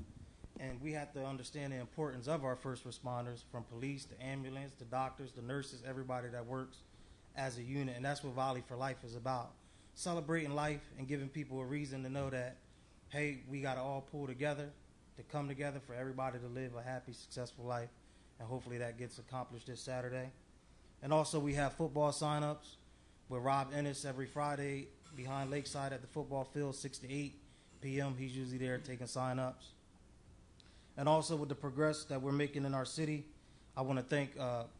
And we have to understand the importance of our first responders, from police to ambulance to doctors to nurses, everybody that works as a unit. And that's what Volley for Life is about. Celebrating life and giving people a reason to know that, hey, we got to all pull together to come together for everybody to live a happy, successful life. And hopefully that gets accomplished this Saturday. And also we have football sign-ups with Rob Ennis every Friday behind Lakeside at the football field, 6 to 8 p.m. He's usually there taking sign-ups. And also with the progress that we're making in our city, I want to thank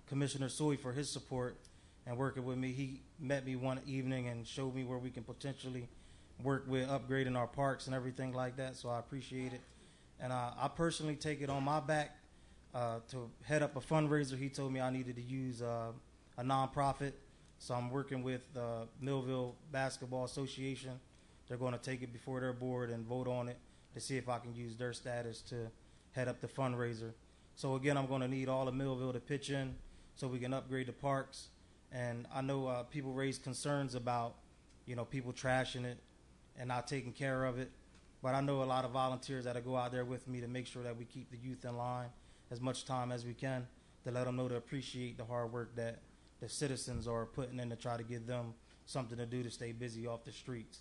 Commissioner Sui for his support and working with me. He met me one evening and showed me where we can potentially work with upgrading our parks and everything like that, so I appreciate it. And I personally take it on my back to head up a fundraiser. He told me I needed to use a nonprofit, so I'm working with the Millville Basketball Association. They're going to take it before their board and vote on it to see if I can use their status to head up the fundraiser. So again, I'm going to need all of Millville to pitch in so we can upgrade the parks. And I know people raise concerns about, people trashing it and not taking care of it. But I know a lot of volunteers that'll go out there with me to make sure that we keep the youth in line as much time as we can, to let them know to appreciate the hard work that the citizens are putting in to try to give them something to do to stay busy off the streets.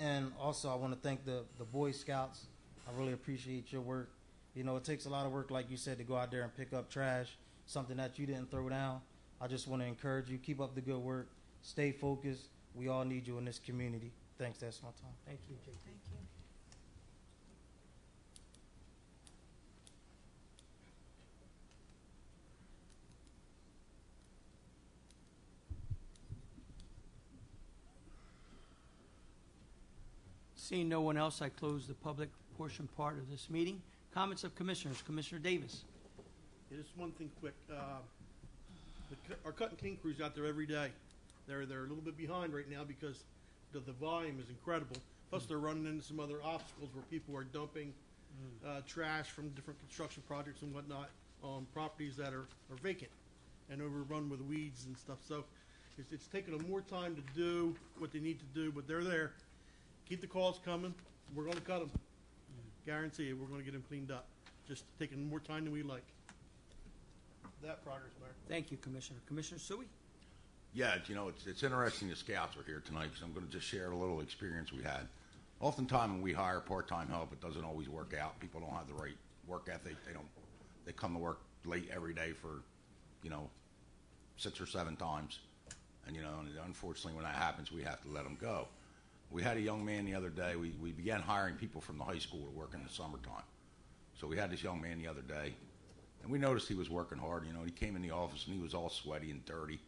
And also I want to thank the Boy Scouts. I really appreciate your work. It takes a lot of work, like you said, to go out there and pick up trash, something that you didn't throw down. I just want to encourage you, keep up the good work, stay focused. We all need you in this community. Thanks, that's my time. Thank you, JT. Thank you. Seeing no one else, I close the public portion part of this meeting. Comments of commissioners. Commissioner Davis. Yeah, just one thing quick. Our cut and clean crew's out there every day. They're a little bit behind right now because the volume is incredible. Plus, they're running into some other obstacles where people are dumping trash from different construction projects and whatnot on properties that are vacant and overrun with weeds and stuff. So it's taking them more time to do what they need to do, but they're there. Keep the calls coming. We're going to cut them. Guarantee you, we're going to get them cleaned up. Just taking more time than we like. That progress, Mayor. Thank you, Commissioner. Commissioner Sui? Yeah, it's interesting the scouts are here tonight, because I'm going to just share a little experience we had. Oftentimes when we hire part-time help, it doesn't always work out. People don't have the right work ethic. They come to work late every day for, 6 or 7 times. And, and unfortunately when that happens, we have to let them go. We had a young man the other day. We began hiring people from the high school to work in the summertime. So we had this young man the other day, and we noticed he was working hard. He came in the office and he was all sweaty and dirty.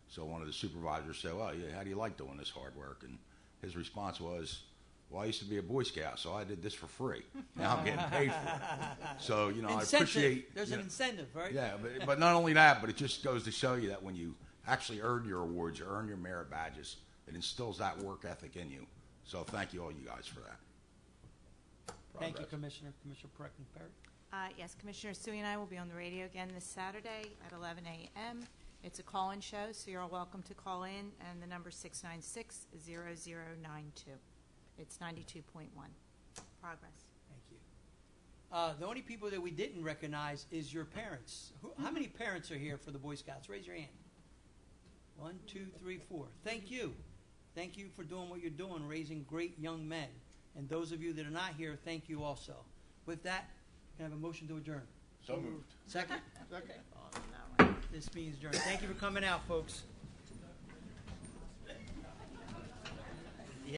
So one of the supervisors said, well, yeah, how do you like doing this hard work? And his response was, Well, I used to be a Boy Scout, so I did this for free. Now I'm getting paid for it. So, you know, I Incentive. appreciate... There's you an know, incentive, right? Yeah, but not only that, but it just goes to show you that when you actually earn your awards, you earn your merit badges, it instills that work ethic in you. So thank you all you guys for that. Thank you, Progress. Commissioner. Commissioner Perry. Yes, Commissioner Sui and I will be on the radio again this Saturday at 11 a.m. It's a call-in show, so you're all welcome to call in, and the number is 696-0092. It's 92.1. Progress. Thank you. The only people that we didn't recognize is your parents. How many parents are here for the Boy Scouts? Raise your hand. 1, 2, 3, 4. Thank you. Thank you for doing what you're doing, raising great young men. And those of you that are not here, thank you also. With that, can I have a motion to adjourn? So moved. Second? Second. This means adjourned. Thank you for coming out, folks.